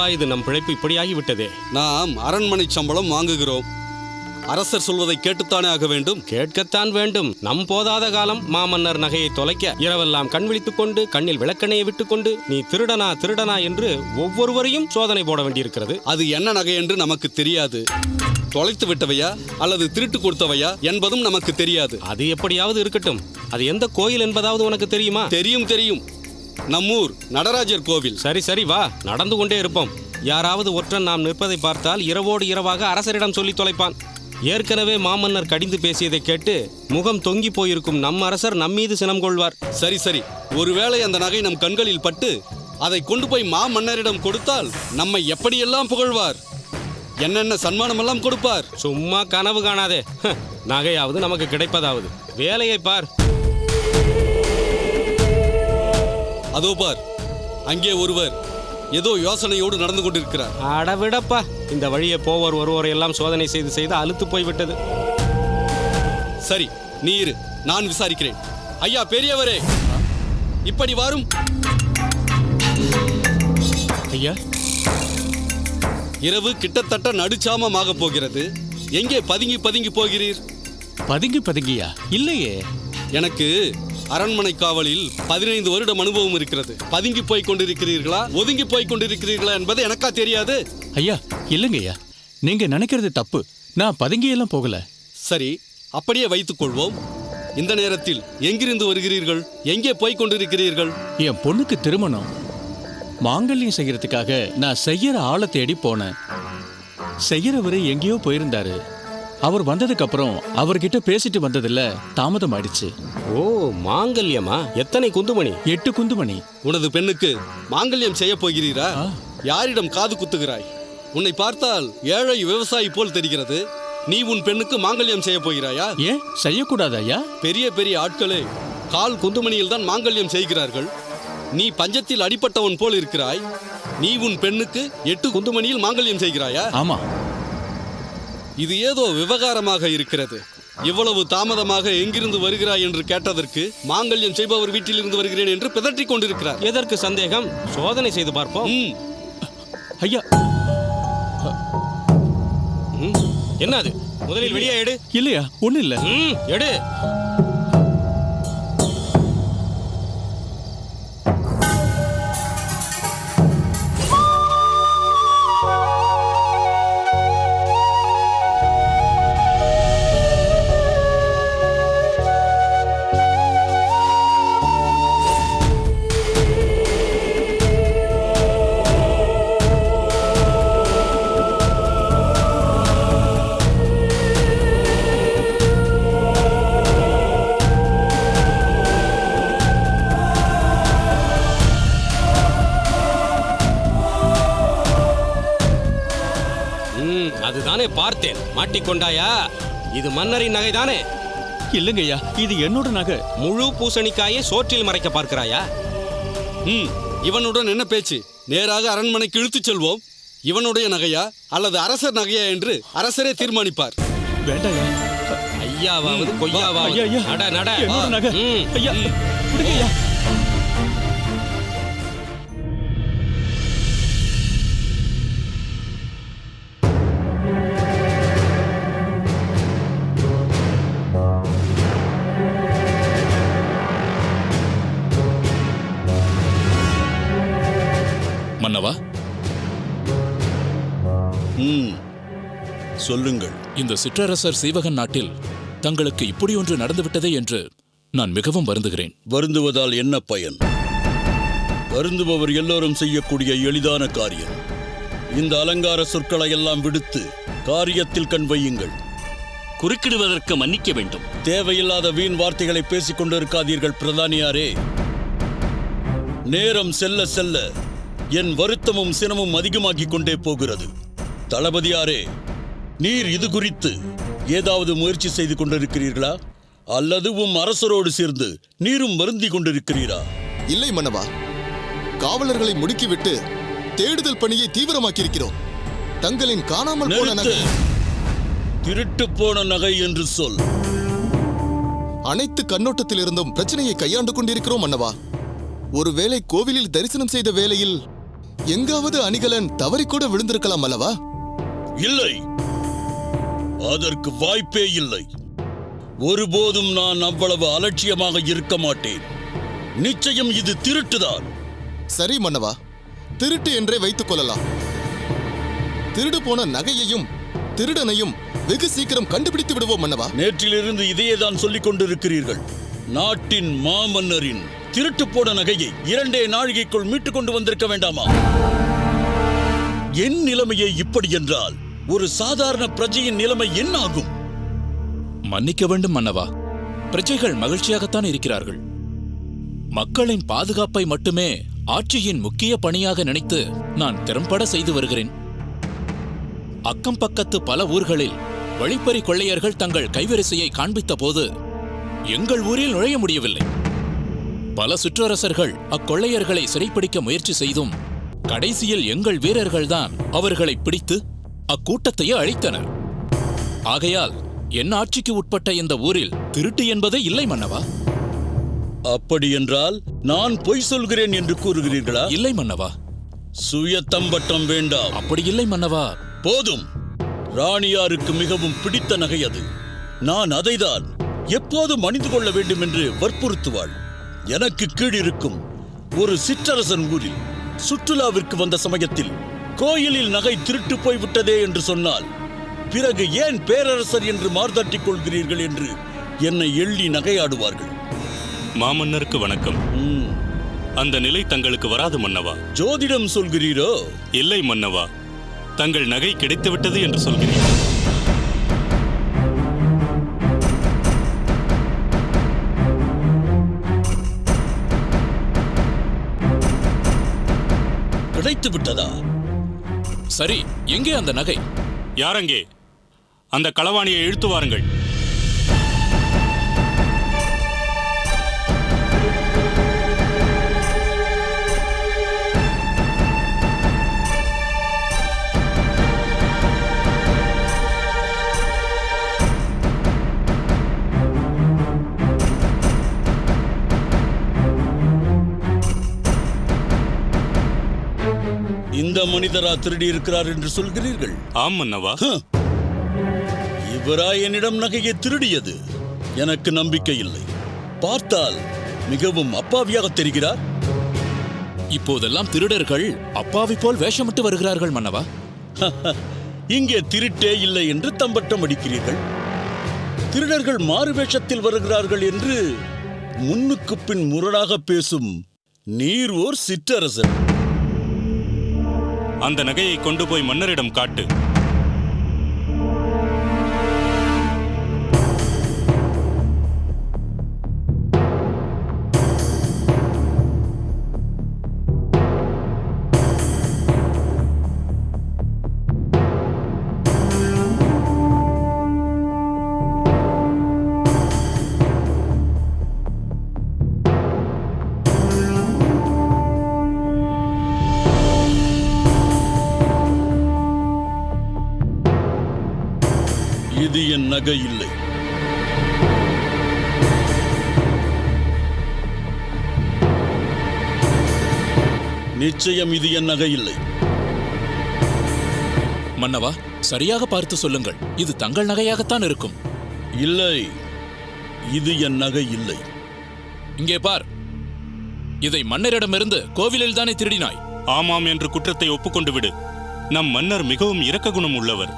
என்னப்பா இது, நம் பிழைப்பு இப்படியாகி விட்டதே. நாம் அரண்மனை சம்பளம் வாங்குகிறோம். அரசர் சொல்வதை கேட்டுத்தானே ஆக வேண்டும். கேட்கத்தான் வேண்டும். நம் போதாத காலம் மாமன்னர் நகையை தொலைக்க இரவெல்லாம் கண் விழித்துக் கொண்டு கண்ணில் விளக்கணையை விட்டுக் கொண்டு நீ திருடனா திருடனா என்று ஒவ்வொருவரையும் சோதனை போட வேண்டியிருக்கிறது. அது என்ன நகை என்று நமக்கு தெரியாது. தொலைத்து விட்டவையா அல்லது திருட்டு கொடுத்தவையா என்பதும் நமக்கு தெரியாது. அது எப்படியாவது இருக்கட்டும். அது எந்த கோயில் என்பதாவது உனக்கு தெரியுமா? தெரியும். நம்மூர் நடராஜர் கோவில். சரி சரி, வா, நடந்து கொண்டே இருப்போம். யாராவது ஒற்றன் நாம் நிற்பதை பார்த்தால் இரவோடு இரவாக அரசரிடம் சொல்லி தொலைப்பான். ஏற்கனவே மாமன்னர் கடிந்து பேசியதை கேட்டு முகம் தொங்கி போயிருக்கும் நம் அரசர் நம்மீது சினம் கொள்வார். சரி, ஒருவேளை அந்த நகை நம் கண்களில் பட்டு அதை கொண்டு போய் மாமன்னரிடம் கொடுத்தால் நம்மை எப்படியெல்லாம் புகழ்வார், என்னென்ன சன்மானமெல்லாம் கொடுப்பார். சும்மா கனவு காணாதே. நகையாவது நமக்கு கிடைப்பதாவது. வேலையை பார். அதோ பார், அங்கே ஒருவர் ஏதோ யோசனையோடு நடந்து கொண்டிருக்கிறார். அடவிடப்பா, இந்த வழியை போவர் ஒருவரை எல்லாம் சோதனை செய்து அலுத்து போய்விட்டது. சரி, நீ இரு, நான் விசாரிக்கிறேன். ஐயா பெரியவரே, இப்படி வாரும். ஐயா, இரவு கிட்டத்தட்ட நடுச்சாமமாக போகிறது. எங்கே பதுங்கி போகிறீர்? பதுங்கியா? இல்லையே. எனக்கு அரண்மனை காவலில் 15 வருடம் அனுபவம் இருக்கிறது. பதுங்கி போய் கொண்டிருக்கிறீர்களா, ஒதுங்கி போய் கொண்டிருக்கிறீர்களா என்பது எனக்கா தெரியாது. ஐயா, இல்லைங்கய்யா, நீங்க நினைக்கிறது தப்பு. நான் பதுங்கியெல்லாம் போகல. சரி, அப்படியே வைத்துக் கொள்வோம். இந்த நேரத்தில் எங்கிருந்து வருகிறீர்கள், எங்கே போய் கொண்டிருக்கிறீர்கள்? என் பொண்ணுக்கு திருமணம், மாங்கல்யம் செய்யறதுக்காக நான் செய்யற ஆளை தேடி போனேன். செய்யறவரு எங்கேயோ போயிருந்தாரு. அவர் வந்ததுக்கு அப்புறம் அவர்கிட்ட பேசிட்டு வந்ததில்ல தாமதம் ஆயிடுச்சு. ஓ, மாங்கல்யமா? எத்தனை குந்துமணி? 8 குந்துமணி. உனது பெண்ணுக்கு மாங்கல்யம் செய்ய போகிறீரா? யாரிடம் காது குத்துகிறாய்? உன்னை பார்த்தால் ஏழை விவசாயி போல் தெரிகிறது. நீ உன் பெண்ணுக்கு மாங்கல்யம் செய்ய போகிறாயா? ஏன் செய்யக்கூடாது ஐயா? பெரிய ஆட்களே கால் குந்துமணியில் தான் மாங்கல்யம் செய்கிறார்கள். நீ பஞ்சத்தில் அடிபட்டவன் போல் இருக்கிறாய். நீ உன் பெண்ணுக்கு 8 குந்துமணியில் மாங்கல்யம் செய்கிறாயா? ஆமா. இது ஏதோ விவகாரமாக இருக்கிறது. இவ்வளவு தாமதமாக எங்கிருந்து வருகிறாய் என்று கேட்டதற்கு மாங்கல்யம் செய்பவர் வீட்டிலிருந்து வருகிறேன் என்று பிதற்றிக் கொண்டிருக்கிறார். எதற்கு சந்தேகம்? சோதனை செய்து பார்ப்போம். ஐயா, என்ன அது? முதலில் வெளியே எடு. இல்லையா, ஒண்ணு இல்ல. எடு. அதுதானே பார்த்தேன். மாட்டிக்கொண்டாயா? இது மன்னரின் நகைதானே? இல்லைங்கய்யா, இது என்னோட நகை. முழு பூசணிக்காயை சோற்றில் மறைக்க பார்க்கிறாயா? இவனுடன் என்ன பேச்சு? நேராக அரண்மனைக்கு இழுத்துச் செல்வோம். இவனுடைய நகையா அல்லது அரசர் நகையா என்று அரசரே தீர்மானிப்பார். வேண்டாயா? ஐயாவாவது கொய்யாவாவது. நட நட. என்னோட நகை. ஐயா, விடுங்கய்யா. மன்னவா, சொல்லுங்கள். இந்த சிற்றரசர் சீவகன் நாட்டில் தங்களுக்கு இப்படி ஒன்று நடந்துவிட்டதே என்று நான் மிகவும் வருந்துகிறேன். வருந்துவதால் என்ன பயன்? வருந்துபவர் எல்லோரும் செய்யக்கூடிய எளிதான காரியம். இந்த அலங்கார சொற்களை எல்லாம் விடுத்து காரியத்தில் கண் வையுங்கள். குறுக்கிடுவதற்கு மன்னிக்க வேண்டும். தேவையில்லாத வீண் வார்த்தைகளை பேசிக் கொண்டிருக்காதீர்கள் பிரதானியாரே. நேரம் செல்ல செல்ல என் வருத்தமும் சினமும் அதிகமாகிக் கொண்டே போகிறது. தளபதியாரே, நீர் இது குறித்து ஏதாவது முயற்சி செய்து கொண்டிருக்கிறீர்களா? அல்லது உம் அரசரோடு சேர்ந்து நீரும் வருந்தி கொண்டிருக்கிறீரா? இல்லை மன்னவா, காவலர்களை முடுக்கிவிட்டு தேடுதல் பணியை தீவிரமாக்கியிருக்கிறோம். தங்களின் காணாமல் போன நகை, திருட்டு போன நகை என்று சொல். அனைத்து கண்ணோட்டத்தில் இருந்தும் பிரச்சனையை கையாண்டு கொண்டிருக்கிறோம் மன்னவா. ஒருவேளை கோவிலில் தரிசனம் செய்த வேளையில் எங்காவது அணிகலன் தவறிக்கூட விழுந்திருக்கலாம் அல்லவா? இல்லை, அதற்கு வாய்ப்பே இல்லை. ஒருபோதும் நான் அவ்வளவு அலட்சியமாக இருக்க மாட்டேன். நிச்சயம் இது திருட்டுதான். சரி மன்னவா, திருட்டு என்றே வைத்துக் கொள்ளலாம். திருடு போன நகையையும் திருடனையும் வெகு சீக்கிரம் கண்டுபிடித்து விடுவோம் மன்னவா. நேற்றிலிருந்து இதையே தான் சொல்லிக் கொண்டிருக்கிறீர்கள். நாட்டின் மாமன்னரின் திருட்டு போன நகையை 2 நாழிகைக்குள் மீட்டுக் கொண்டு வந்திருக்க வேண்டாமா? என் நிலைமையை இப்படி என்றால் ஒரு சாதாரண பிரஜையின் நிலைமை என்ன ஆகும்? மன்னிக்க வேண்டும் மன்னவா, பிரஜைகள் மகிழ்ச்சியாகத்தான் இருக்கிறார்கள். மக்களின் பாதுகாப்பை மட்டுமே ஆட்சியின் முக்கிய பணியாக நினைத்து நான் திறம்பட செய்து வருகிறேன். அக்கம் பக்கத்து பல ஊர்களில் வழிப்பறி கொள்ளையர்கள் தங்கள் கைவரிசையை காண்பித்த போது எங்கள் ஊரில் நுழைய முடியவில்லை. பல சிற்றரசர்கள் அக்கொள்ளையர்களை சிறைப்பிடிக்க முயற்சி செய்தும் கடைசியில் எங்கள் வீரர்கள்தான் அவர்களை பிடித்து அக்கூட்டத்தையே அழித்தனர். ஆகையால் என் ஆட்சிக்கு உட்பட்ட இந்த ஊரில் திருட்டு என்பதே இல்லை மன்னவா. அப்படி என்றால் நான் பொய் சொல்கிறேன் என்று கூறுகிறீர்களா? இல்லை மன்னவா. சுயத்தம்பட்டம் வேண்டாம். அப்படி இல்லை மன்னவா. போதும். ராணியாருக்கு மிகவும் பிடித்த நகை அது. நான் அதைதான் எப்போதும் அணிந்து கொள்ள வேண்டும் என்று வற்புறுத்துவாள். எனக்கு கீழிருக்கும் ஒரு சிற்றரசன் ஊரில் சுற்றுலாவிற்கு வந்த சமயத்தில் கோயிலில் நகை திருட்டு போய்விட்டதே என்று சொன்னால் பிறகு ஏன் பேரரசர் என்று மார்தட்டிக் கொள்கிறீர்கள் என்று என்னை எள்ளி நகையாடுவார்கள். மாமன்னருக்கு வணக்கம். அந்த நிலை தங்களுக்கு வராது மன்னவா. ஜோதிடம் சொல்கிறீரோ? இல்லை மன்னவா, தங்கள் நகை கிடைத்துவிட்டது என்று சொல்கிறேன். கிடைத்து விட்டதா? சரி, எங்கே அந்த நகை? யாரங்கே? அந்த களவாணியை இழுத்து வாருங்கள். இந்த மனிதரா திருடி இருக்கிறார் என்று சொல்கிறீர்கள்? ஆம் மன்னவா. இவரா என்னிடம் நகையை திருடியது? எனக்கு நம்பிக்கை இல்லை. பார்த்தால் மிகவும் அப்பாவியாக தெரிகிறார். இப்போதெல்லாம் திருடர்கள் அப்பாவி போல் வேஷமிட்டு வருகிறார்கள் மன்னவா. இங்கே திருட்டே இல்லை என்று தம்பட்டம் அடிக்கிறீர்கள். திருடர்கள் மாறு வேஷத்தில் வருகிறார்கள் என்று முன்னுக்கு பின் முரடாக பேசும் நீர் ஓர் சிற்றரசர். அந்த நகையை கொண்டு போய் மன்னரிடம் காட்டு. இது என் நகை இல்லை. நிச்சயம் இது என் நகை இல்லை. மன்னவா, சரியாக பார்த்து சொல்லுங்கள். இது தங்கள் நகையாகத்தான் இருக்கும். இல்லை, இது என் நகை இல்லை. இங்கே பார், இதை மன்னரிடமிருந்து கோவிலில் தானே திருடினாய்? ஆமாம் என்று குற்றத்தை ஒப்புக்கொண்டு விடு. நம் மன்னர் மிகவும் இரக்க குணம் உள்ளவர்.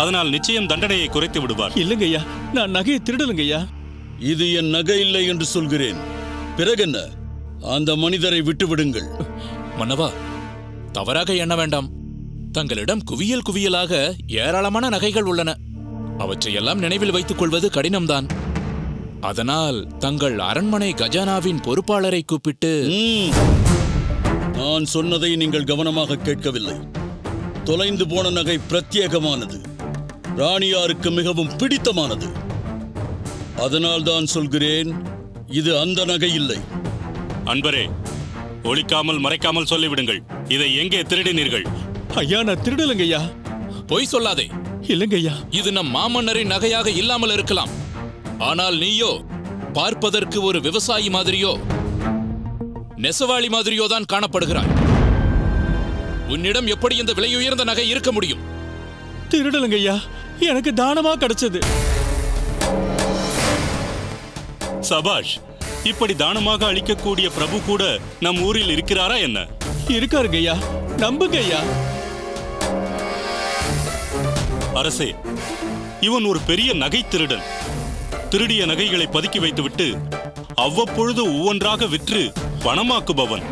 அதனால் நிச்சயம் தண்டனையை குறைத்து விடுவார். இல்லைங்கய்யா, நான் நகையை திருடலுங்கய்யா. இது என் நகை இல்லை என்று சொல்கிறேன். பிறகென்ன? அந்த மனிதரை விட்டு விடுங்கள். மன்னவா, தவறாக எண்ண வேண்டாம். தங்களிடம் குவியல் குவியலாக ஏராளமான நகைகள் உள்ளன. அவற்றையெல்லாம் நினைவில் வைத்துக் கொள்வது கடினம்தான். அதனால் தங்கள் அரண்மனை கஜானாவின் பொறுப்பாளரை கூப்பிட்டு... நான் சொன்னதை நீங்கள் கவனமாக கேட்கவில்லை. தொலைந்து போன நகை பிரத்யேகமானது, ராணியாருக்கு மிகவும் பிடித்தமானது. அதனால் தான் சொல்கிறேன், இது அந்த நகை இல்லை. அன்பரே, ஒளிக்காமல் மறைக்காமல் சொல்லிவிடுங்கள். இதை எங்கே திருடினீர்கள்? ஐயா, நான் திருடலுங்கய்யா. பொய் சொல்லாதே. இல்லைங்கய்யா. இது நம் மாமன்னரின் நகையாக இல்லாமல் இருக்கலாம். ஆனால் நீயோ பார்ப்பதற்கு ஒரு விவசாயி மாதிரியோ நெசவாளி மாதிரியோ தான் காணப்படுகிறாய். உன்னிடம் எப்படி இந்த விலையுயர்ந்த நகை இருக்க முடியும்? திருடலுங்க ஐயா, எனக்கு தானமா கிடைச்சது. சபாஷ்! இப்படி தானமாக அளிக்கக்கூடிய பிரபு கூட நம் ஊரில் இருக்கிறாரா என்ன? இருக்காருங்க ஐயா, நம்புங்க ஐயா. அரசே, இவன் ஒரு பெரிய நகை திருடன். திருடிய நகைகளை பதுக்கி வைத்துவிட்டு அவ்வப்பொழுது ஒவ்வொன்றாக விற்று பணமாக்குபவன்.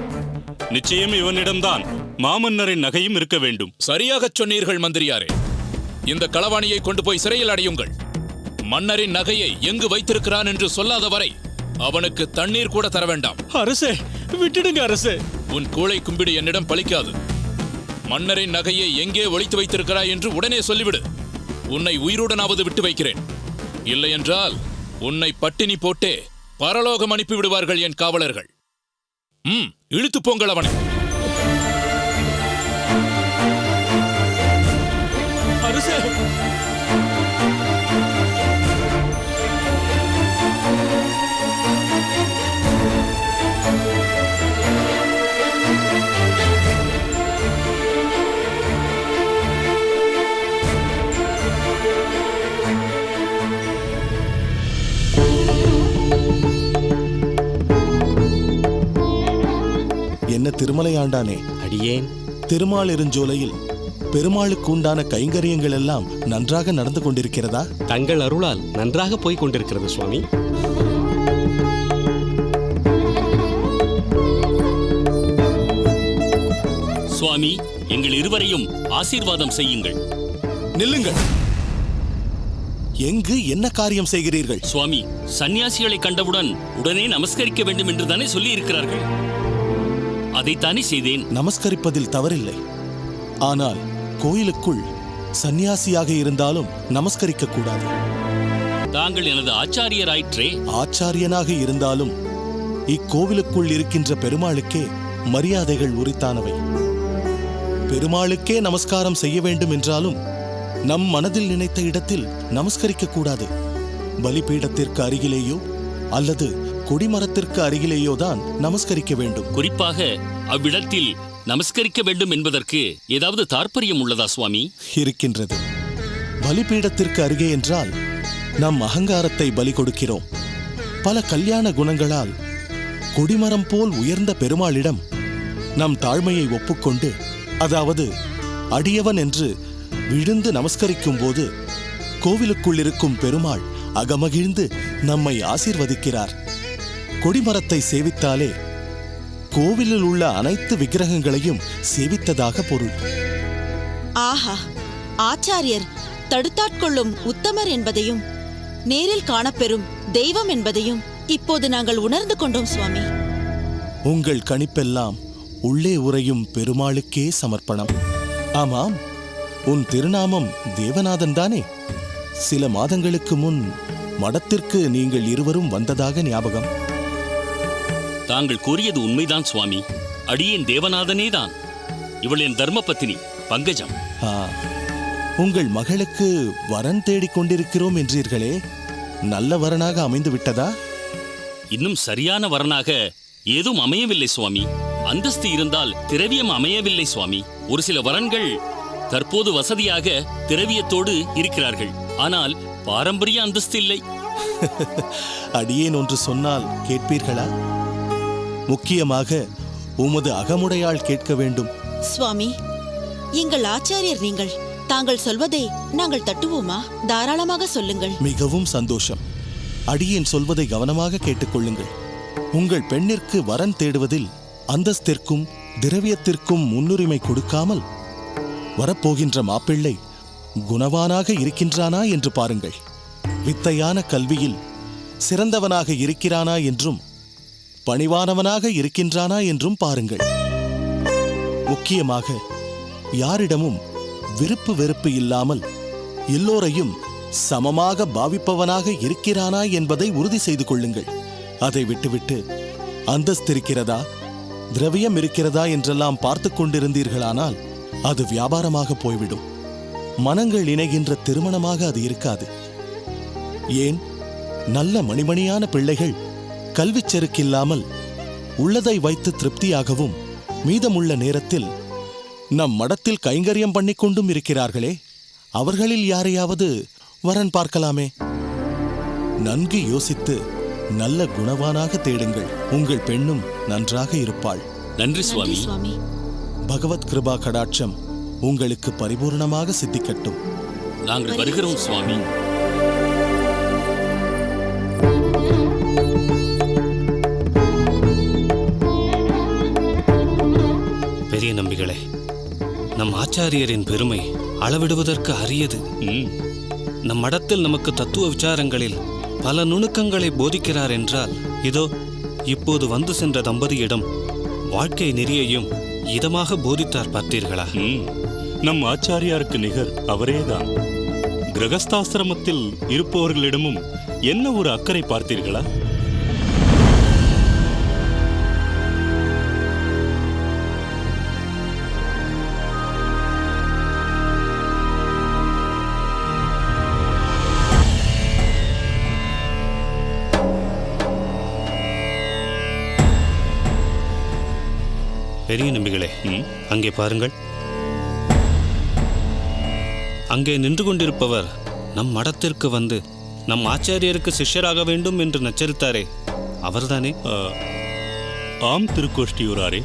நிச்சயம் இவனிடம்தான் மாமன்னரின் நகையும் இருக்க வேண்டும். சரியாகச் சொன்னீர்கள் மந்திரியாரே. இந்த களவாணியை கொண்டு போய் சிறையில் அடையுங்கள். மன்னரின் நகையை எங்கு வைத்திருக்கிறான் என்று சொல்லாத வரை அவனுக்கு தண்ணீர் கூட தர வேண்டாம். அரசே, விட்டுடுங்க அரசே. உன் கூளை கும்பிடு என்னிடம் பலிக்காது. மன்னரின் நகையை எங்கே ஒளித்து வைத்திருக்கிறாய் என்று உடனே சொல்லிவிடு. உன்னை உயிருடனாவது விட்டு வைக்கிறேன். இல்லையென்றால் உன்னை பட்டினி போட்டே பரலோகம் அனுப்பி விடுவார்கள் என் காவலர்கள். இழுத்துப் போங்கள் அவனை. அரசே, என்ன திருமலை ஆண்டானே, அடியேன் திருமால் இருஞ்சோலையில் பெருமாளுக்கு உண்டான கைங்கரியங்கள் எல்லாம் நன்றாக நடந்து கொண்டிருக்கிறதா? தங்கள் அருளால் நன்றாக போய்க் கொண்டிருக்கிறது சுவாமி. சுவாமி, எங்கள் இருவரையும் ஆசீர்வாதம் செய்யுங்கள். நில்லுங்கள். எங்கு என்ன காரியம் செய்கிறீர்கள்? சுவாமி, சந்நியாசிகளை கண்டவுடன் உடனே நமஸ்கரிக்க வேண்டும் என்று தானே சொல்லி இருக்கிறார்கள். அதைத்தானே செய்தேன். நமஸ்கரிப்பதில் தவறில்லை. ஆனால் கோயிலுக்குள் சந்நியாசியாக இருந்தாலும் நமஸ்கரிக்க கூடாது. தாங்கள் எனது ஆச்சாரியராயிற்றே. ஆச்சாரியனாக இருந்தாலும் இக்கோவிலுக்குள் இருக்கின்ற பெருமாளுக்கே மரியாதைகள் உரித்தானவை. பெருமாளுக்கே நமஸ்காரம் செய்ய வேண்டும் என்றாலும் நம் மனதில் நினைத்த இடத்தில் நமஸ்கரிக்க கூடாது. பலிபீடத்திற்கு அருகிலேயோ அல்லது கொடிமரத்திற்கு அருகிலேயோ தான் நமஸ்கரிக்க வேண்டும். குறிப்பாக அவ்விடத்தில் நமஸ்கரிக்க வேண்டும் என்பதற்கு ஏதாவது தாற்பயம் உள்ளதா சுவாமி? இருக்கின்றது. பலிபீடத்திற்கு அருகே என்றால் நம் அகங்காரத்தை பலி கொடுக்கிறோம். பல கல்யாண குணங்களால் கொடிமரம் போல் உயர்ந்த பெருமாளிடம் நம் தாழ்மையை ஒப்புக்கொண்டு, அதாவது அடியவன் என்று விழுந்து நமஸ்கரிக்கும் போது கோவிலுக்குள் இருக்கும் பெருமாள் அகமகிழ்ந்து நம்மை ஆசீர்வதிக்கிறார். கொடிமரத்தை சேவித்தாலே கோவிலில் உள்ள அனைத்து விக்கிரகங்களையும் சேவித்ததாக பொருள். ஆஹா, ஆச்சாரியர் தடுத்தாட்கொள்ளும் உத்தமர் என்பதையும் நேரில் காணப்பெறும் தெய்வம் என்பதையும் இப்போது நாங்கள் உணர்ந்து கொண்டோம் சுவாமி. உங்கள் கணிப்பெல்லாம் உள்ளே உறையும் பெருமாளுக்கே சமர்ப்பணம். ஆமாம், உன் திருநாமம் தேவநாதன் தானே? சில மாதங்களுக்கு முன் மடத்திற்கு நீங்கள் இருவரும் வந்ததாக ஞாபகம். தாங்கள் கூறியது உண்மைதான் சுவாமி. அடியேன் தேவநாதனே தான். இவள் என் தர்மபத்தினி பங்கஜம். உங்கள் மகளுக்கு வரன் தேடிக் கொண்டிருக்கிறோம் என்றீர்களே, நல்ல வரனாக அமைந்து விட்டதா? இன்னும் சரியான வரனாக ஏதும் அமையவில்லை சுவாமி. அந்தஸ்து இருந்தால் திரவியம் அமையவில்லை சுவாமி. ஒரு சில வரன்கள் தற்போது வசதியாக திரவியத்தோடு இருக்கிறார்கள். ஆனால் பாரம்பரிய அந்தஸ்து இல்லை. அடியேன் ஒன்று சொன்னால் கேட்பீர்களா? முக்கியமாக உமது அகமுடையாள் கேட்க வேண்டும். சுவாமி, எங்கள் ஆச்சாரியர் நீங்கள். தாங்கள் சொல்வதை நாங்கள் தட்டுவோமா? தாராளமாக சொல்லுங்கள். மிகவும் சந்தோஷம். அடியேன் சொல்வதை கவனமாக கேட்டுக்கொள்ளுங்கள். உங்கள் பெண்ணிற்கு வரன் தேடுவதில் அந்தஸ்திற்கும் திரவியத்திற்கும் முன்னுரிமை கொடுக்காமல் வரப்போகின்ற மாப்பிள்ளை குணவானாக இருக்கின்றானா என்று பாருங்கள். வித்தையான கல்வியில் சிறந்தவனாக இருக்கிறானா என்றும் பணிவானவனாக இருக்கின்றானா என்றும் பாருங்கள். முக்கியமாக யாரிடமும் விருப்பு வெறுப்பு இல்லாமல் எல்லோரையும் சமமாக பாவிப்பவனாக இருக்கிறானா என்பதை உறுதி செய்து கொள்ளுங்கள். அதை விட்டுவிட்டு அந்தஸ்திருக்கிறதா திரவியம் இருக்கிறதா என்றெல்லாம் பார்த்து கொண்டிருந்தீர்களானால் அது வியாபாரமாக போய்விடும். மனங்கள் இணைகின்ற திருமணமாக அது இருக்காது. ஏன், நல்ல மணிமணியான பிள்ளைகள் கல்விச் செருக்கில்லாமல் உள்ளதை வைத்து திருப்தியாகவும் மீதமுள்ள நேரத்தில் நம் மடத்தில் கைங்கரியம் பண்ணிக் கொண்டும் இருக்கிறார்களே, அவர்களில் யாரையாவது வரன் பார்க்கலாமே. நன்கு யோசித்து நல்ல குணவானாக தேடுங்கள். உங்கள் பெண்ணும் நன்றாக இருப்பாள். நன்றி நன்றி சுவாமி. சுவாமி. பகவத் கிருபா கடாட்சம் உங்களுக்கு பரிபூர்ணமாக சித்திக்கட்டும். நாங்கள் வருகிறோம் சுவாமி. பெரிய நம்பிகளே, நம் ஆச்சாரியரின் பெருமை அளவிடுவதற்கு அரியது. நம் மடத்தில் நமக்கு தத்துவ விசாரங்களில் பல நுணுக்கங்களை போதிக்கிறார் என்றால், இதோ இப்போது வந்து சென்ற தம்பதியிடம் வாழ்க்கை நெறியையும் இதமாக போதித்தார் பார்த்தீர்களா? நம் ஆச்சாரியாருக்கு நிகர் அவரேதான். கிரகஸ்தாசிரமத்தில் இருப்பவர்களிடமும் என்ன ஒரு அக்கறை பார்த்தீர்களா? பெரிய நம்பிகளே, அங்கே பாருங்கள். அங்கே நின்று கொண்டிருப்பவர் நம் மடத்திற்கு வந்து நம் ஆச்சாரியருக்கு சிஷ்யராக வேண்டும் என்று நச்சரித்தாரே, அவர்தானே? ஆம் திருக்கோஷ்டியூராரே.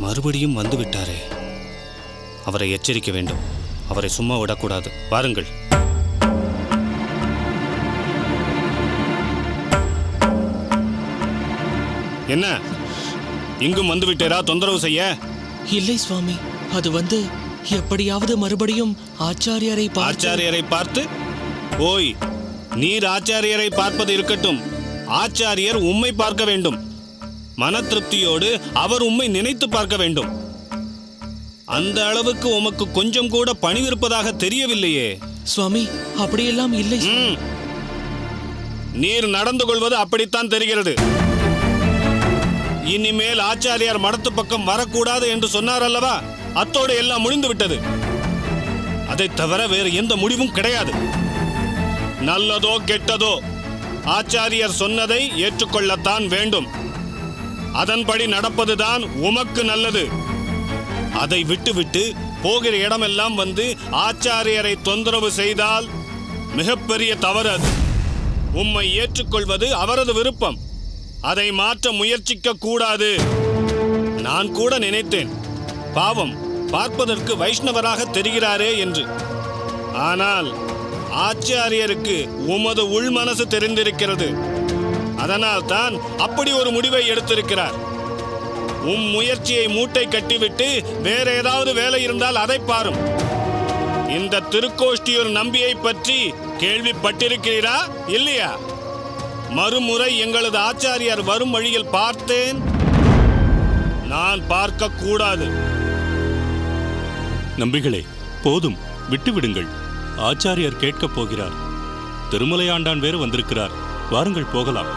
மறுபடியும் வந்து விட்டாரே. அவரை எச்சரிக்க வேண்டும். அவரை சும்மா விடக்கூடாது. பாருங்கள். என்ன, இங்கும் வந்து விட்டேரா தொந்தரவு செய்ய? இல்லை சுவாமி, அது வந்து எப்படியாவது மறுபடியும் ஆச்சாரியரை பார்த்து? ஓய், நீர் ஆச்சாரியரை பார்ப்பது இருக்கட்டும், ஆச்சாரியர் உம்மை பார்க்க வேண்டும். மன திருப்தியோடு அவர் உம்மை நினைத்து பார்க்க வேண்டும். அந்த அளவுக்கு உமக்கு கொஞ்சம் கூட பணிவிருப்பதாக தெரியவில்லையே. சுவாமி, அப்படியெல்லாம் இல்லை. நீர் நடந்து கொள்வது அப்படித்தான் தெரிகிறது. இனிமேல் ஆச்சாரியார் மடத்து பக்கம் வரக்கூடாது என்று சொன்னார் அல்லவா? அத்தோடு எல்லாம் முடிந்து விட்டது. அதை தவிர வேறு எந்த முடிவும் கிடையாது. நல்லதோ கெட்டதோ ஆச்சாரியர் சொன்னதை ஏற்றுக்கொள்ளத்தான் வேண்டும். அதன்படி நடப்பதுதான் உமக்கு நல்லது. அதை விட்டுவிட்டு போகிற இடமெல்லாம் வந்து ஆச்சாரியரை தொந்தரவு செய்தால் மிகப்பெரிய தவறு அது. உம்மை ஏற்றுக்கொள்வது அவரது விருப்பம். அதை மாற்ற முயற்சிக்க கூடாது. நான் கூட நினைத்தேன், பாவம், பார்ப்பதற்கு வைஷ்ணவராக தெரிகிறாரே என்று. ஆனால் ஆச்சாரியருக்கு உமது உள் மனசு தெரிந்திருக்கிறது. அதனால் தான் அப்படி ஒரு முடிவை எடுத்திருக்கிறார். முயற்சியை மூட்டை கட்டிவிட்டு வேற ஏதாவது வேலை இருந்தால் அதை பாரும். இந்த திருக்கோஷ்டியூர் நம்பியை பற்றி கேள்விப்பட்டிருக்கிறீரா இல்லையா? மறுமுறை எங்களது ஆச்சாரியார் வரும் வழியில் பார்த்தேன், நான் பார்க்க கூடாது. நம்பிகளே, போதும், விட்டுவிடுங்கள். ஆச்சாரியார் கேட்கப் போகிறார். திருமலையாண்டான் வேறு வந்திருக்கிறார். வாருங்கள், போகலாம்.